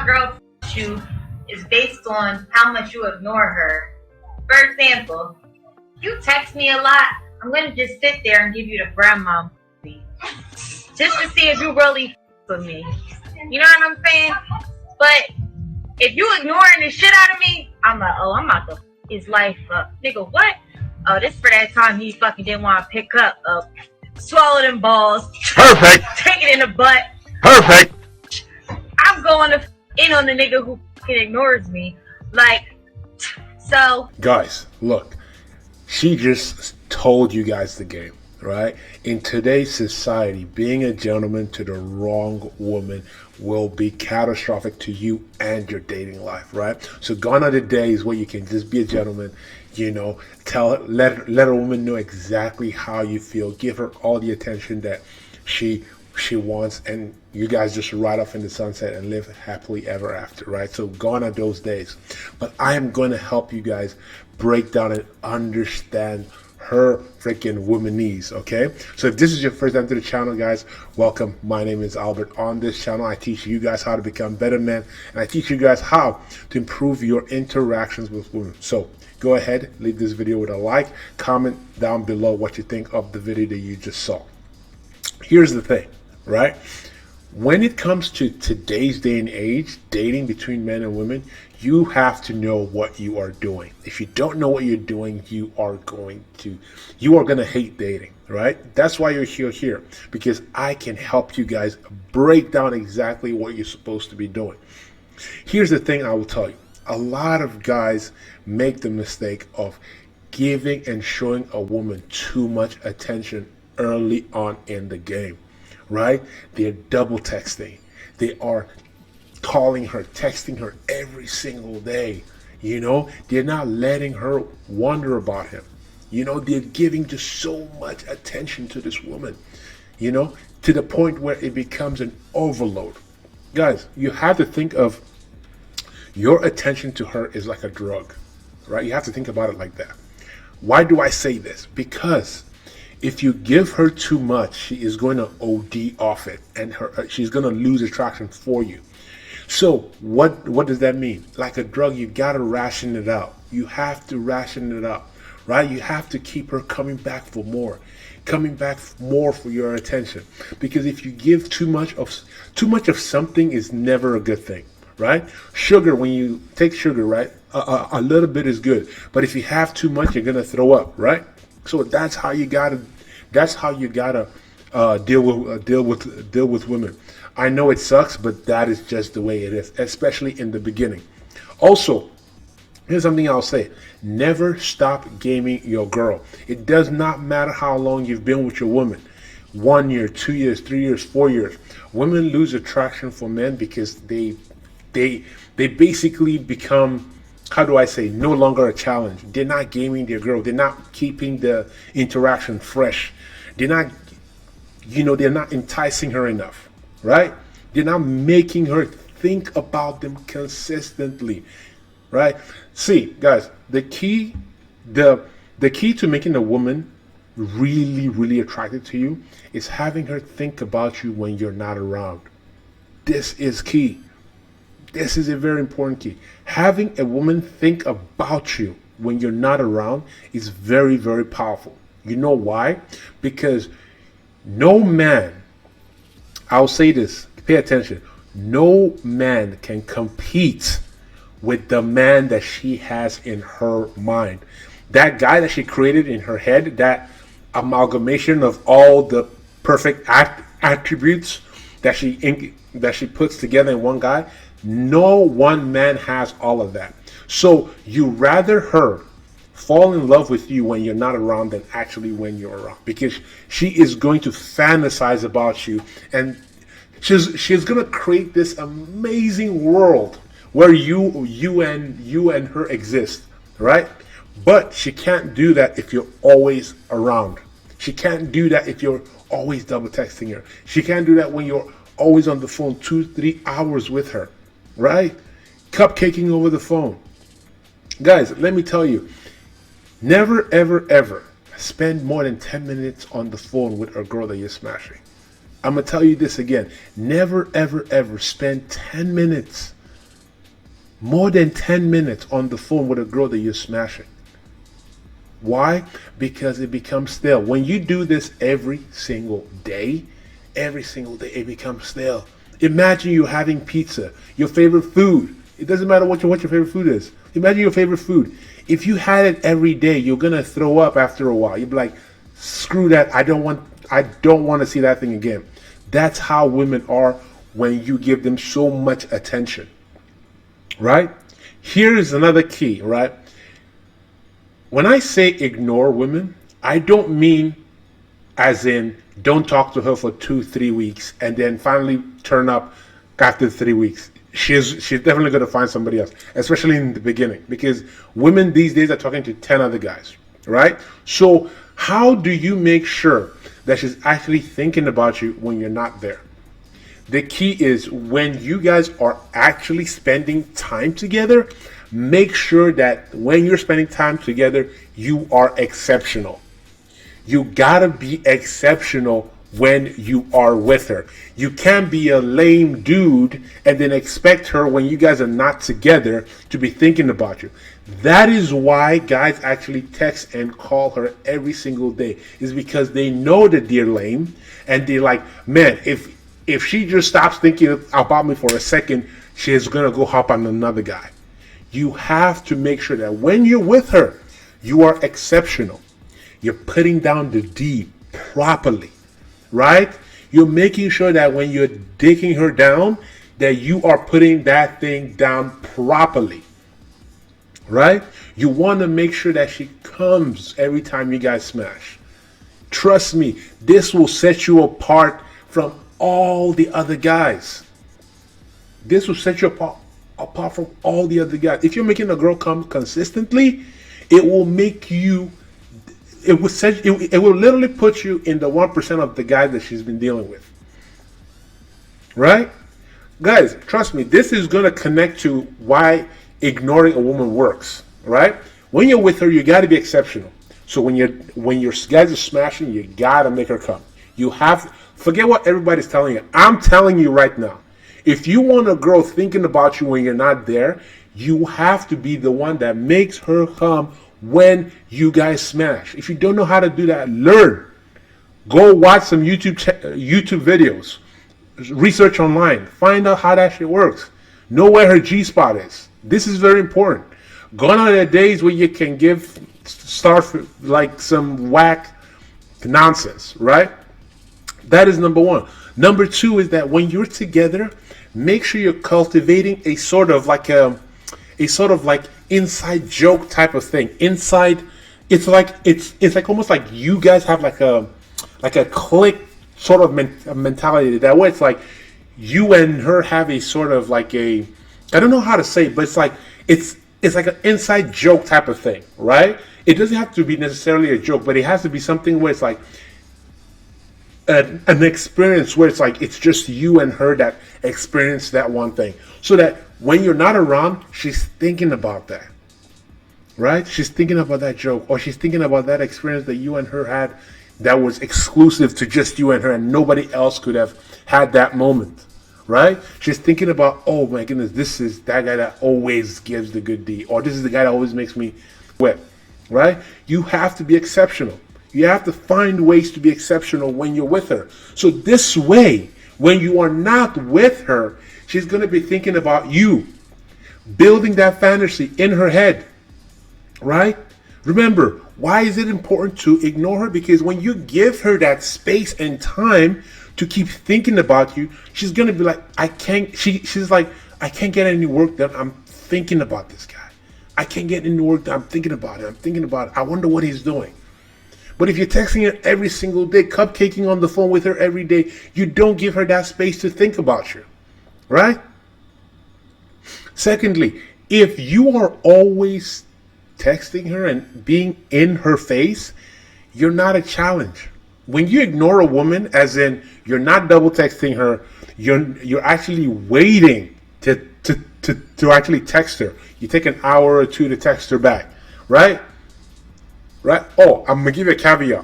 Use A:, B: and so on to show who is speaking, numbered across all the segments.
A: a girl f*** you is based on how much you ignore her. For example, you text me a lot, I'm gonna just sit there and give you the grandma just to see if you really f*** with me. You know what I'm saying? But if you ignoring the shit out of me, I'm like, oh, I'm about to f*** his life up. Nigga, what? Oh, this for that time he fucking didn't want to pick up. Swallow them balls.
B: Perfect.
A: Take it in the butt.
B: Perfect.
A: I'm going to in on the nigga who fucking ignores me. Like, so.
B: Guys, look. She just told you guys the game, right? In today's society, being a gentleman to the wrong woman will be catastrophic to you and your dating life, right? So gone are the days where you can just be a gentleman, you know, let a woman know exactly how you feel, give her all the attention that she wants, and you guys just ride off in the sunset and live happily ever after, right? So gone are those days. But I am going to help you guys break down and understand her freaking womanese, okay? So if this is your first time to the channel, guys, welcome. My name is Albert. On this channel, I teach you guys how to become better men, and I teach you guys how to improve your interactions with women. So go ahead, leave this video with a like, comment down below what you think of the video that you just saw. Here's the thing, right? When it comes to today's day and age, dating between men and women, you have to know what you are doing. If you don't know what you're doing, you are going to hate dating, right? That's why you're here, because I can help you guys break down exactly what you're supposed to be doing. Here's the thing I will tell you. A lot of guys make the mistake of giving and showing a woman too much attention early on in the game, right? They're double texting. They are calling her, texting her every single day. You know, they're not letting her wonder about him. You know, they're giving just so much attention to this woman, you know, to the point where it becomes an overload. Guys, you have to think of your attention to her is like a drug, right? You have to think about it like that. Why do I say this? Because if you give her too much, she is going to OD off it, and she's going to lose attraction for you. So what does that mean? Like a drug, you got to ration it out. You have to ration it out, right? You have to keep her coming back for more for your attention. Because if you give too much of something is never a good thing, right? Sugar, when you take sugar, right? A little bit is good, but if you have too much, you're going to throw up, right? So that's how you gotta deal with women. I know it sucks, but that is just the way it is, especially in the beginning. Also, here's something I'll say. Never stop gaming your girl. It does not matter how long you've been with your woman. 1 year, 2 years, 3 years, 4 years. Women lose attraction for men because they basically become, how do I say, no longer a challenge. They're not gaming their girl. They're not keeping the interaction fresh. They're not, they're not enticing her enough, right? They're not making her think about them consistently, right? See, guys, the key to making a woman really, really attracted to you is having her think about you when you're not around. This is key. This is a very important key. Having a woman think about you when you're not around is very, very powerful. You know why? Because no man, I'll say this, pay attention, no man can compete with the man that she has in her mind. That guy that she created in her head, that amalgamation of all the perfect attributes that she puts together in one guy, no one man has all of that. So you rather her fall in love with you when you're not around than actually when you're around, because she is going to fantasize about you, and she's going to create this amazing world where you and her exist, right? But she can't do that if you're always around. She can't do that if you're always double texting her. She can't do that when you're always on the phone 2-3 hours with her, right? Cupcaking over the phone. Guys, let me tell you, never, ever, ever spend more than 10 minutes on the phone with a girl that you're smashing. I'm going to tell you this again. Never, ever, ever spend 10 minutes more than 10 minutes on the phone with a girl that you're smashing. Why? Because it becomes stale. When you do this every single day, it becomes stale. Imagine you having pizza, your favorite food. It doesn't matter what your favorite food is. Imagine your favorite food. If you had it every day, you're gonna throw up after a while. You'd be like, screw that. I don't want to see that thing again. That's how women are when you give them so much attention. Right? Here is another key, right? When I say ignore women, I don't mean as in don't talk to her for 2-3 weeks and then finally turn up after 3 weeks. She's definitely going to find somebody else, especially in the beginning, because women these days are talking to 10 other guys, right? So how do you make sure that she's actually thinking about you when you're not there? The key is when you guys are actually spending time together, make sure that when you're spending time together, you are exceptional. You gotta be exceptional when you are with her. You can't be a lame dude and then expect her when you guys are not together to be thinking about you. That is why guys actually text and call her every single day, is because they know that they're lame and they're like, man, if she just stops thinking about me for a second, she's gonna go hop on another guy. You have to make sure that when you're with her, you are exceptional. You're putting down the D properly, right? You're making sure that when you're digging her down, that you are putting that thing down properly, right? You want to make sure that she comes every time you guys smash. Trust me, this will set you apart from all the other guys. This will set you apart from all the other guys. If you're making a girl come consistently, it will make you, it will literally put you in the 1% of the guys that she's been dealing with. Right? Guys, trust me, this is going to connect to why ignoring a woman works. Right? When you're with her, you got to be exceptional. So when your guys are smashing, you got to make her come. You have, forget what everybody's telling you. I'm telling you right now. If you want a girl thinking about you when you're not there, you have to be the one that makes her come when you guys smash. If you don't know how to do that, learn. Go watch some YouTube videos. Research online. Find out how that shit works. Know where her G-spot is. This is very important. Gone are the days where you can start like some whack nonsense, right? That is number one. Number two is that when you're together, make sure you're cultivating a sort of like inside joke type of thing. Inside, it's like almost like you guys have like a clique sort of mentality. That way, it's like you and her have a sort of like a, I don't know how to say it, but it's like an inside joke type of thing, right? It doesn't have to be necessarily a joke, but it has to be something where it's like an experience where it's like it's just you and her that experience that one thing, so that when you're not around, she's thinking about that, right? She's thinking about that joke, or she's thinking about that experience that you and her had that was exclusive to just you and her, and nobody else could have had that moment, right? She's thinking about, oh my goodness, this is that guy that always gives the good deed, or this is the guy that always makes me wet, right? You have to be exceptional. You have to find ways to be exceptional when you're with her. So this way, when you are not with her, she's going to be thinking about you, building that fantasy in her head, right? Remember, why is it important to ignore her? Because when you give her that space and time to keep thinking about you, she's going to be like, she's like, I can't get any work done. I'm thinking about this guy. I can't get any work done. I'm thinking about it. I wonder what he's doing. But if you're texting her every single day, cupcaking on the phone with her every day, you don't give her that space to think about you, right? Secondly, if you are always texting her and being in her face, you're not a challenge. When you ignore a woman, as in you're not double texting her, you're actually waiting to actually text her. You take an hour or two to text her back, right? Right? Oh, I'm going to give you a caveat.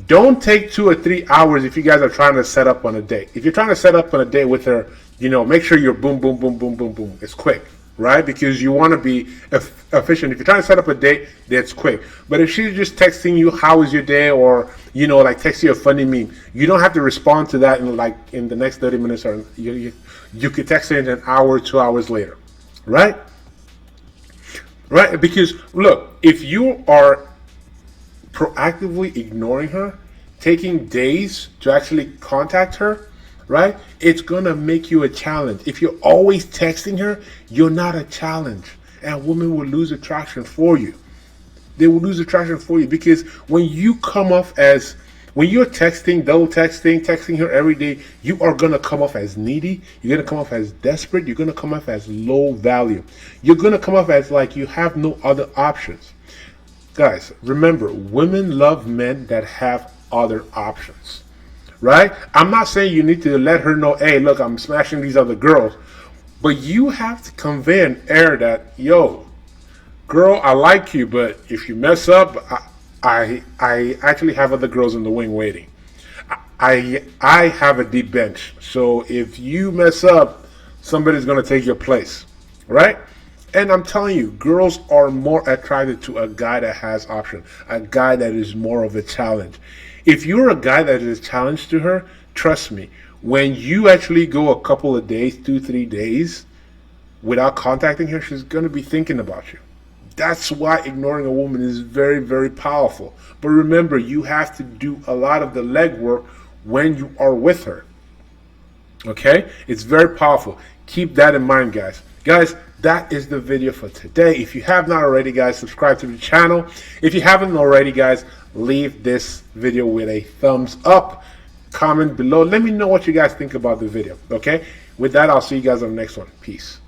B: Don't take 2 or 3 hours if you guys are trying to set up on a date. If you're trying to set up on a date with her, make sure you're boom, boom, boom, boom, boom, boom. It's quick, right? Because you want to be efficient. If you're trying to set up a date, that's quick. But if she's just texting you, how was your day, or like text you a funny meme, you don't have to respond to that in the next 30 minutes, or you could text her in an hour, 2 hours later, right? Right? Because look, if you are proactively ignoring her, taking days to actually contact her, right? It's gonna make you a challenge. If you're always texting her, you're not a challenge, and women will lose attraction for you. They will lose attraction for you because when you're texting, double texting her every day, you are gonna come off as needy. You're gonna come off as desperate. You're gonna come off as low value. You're gonna come off as like you have no other options. Guys, remember, women love men that have other options, right? I'm not saying you need to let her know, hey, look, I'm smashing these other girls, but you have to convey an air that, yo, girl, I like you, but if you mess up, I actually have other girls in the wing waiting. I have a deep bench, so if you mess up, somebody's gonna take your place, right? And I'm telling you, girls are more attracted to a guy that has options, a guy that is more of a challenge. If you're a guy that is a challenge to her, trust me, when you actually go a couple of days, 2, 3 days, without contacting her, she's going to be thinking about you. That's why ignoring a woman is very, very powerful. But remember, you have to do a lot of the legwork when you are with her. Okay? It's very powerful. Keep that in mind, guys. Guys, that is the video for today. If you have not already, guys, subscribe to the channel. If you haven't already, guys, leave this video with a thumbs up. Comment below. Let me know what you guys think about the video. Okay? With that, I'll see you guys on the next one. Peace.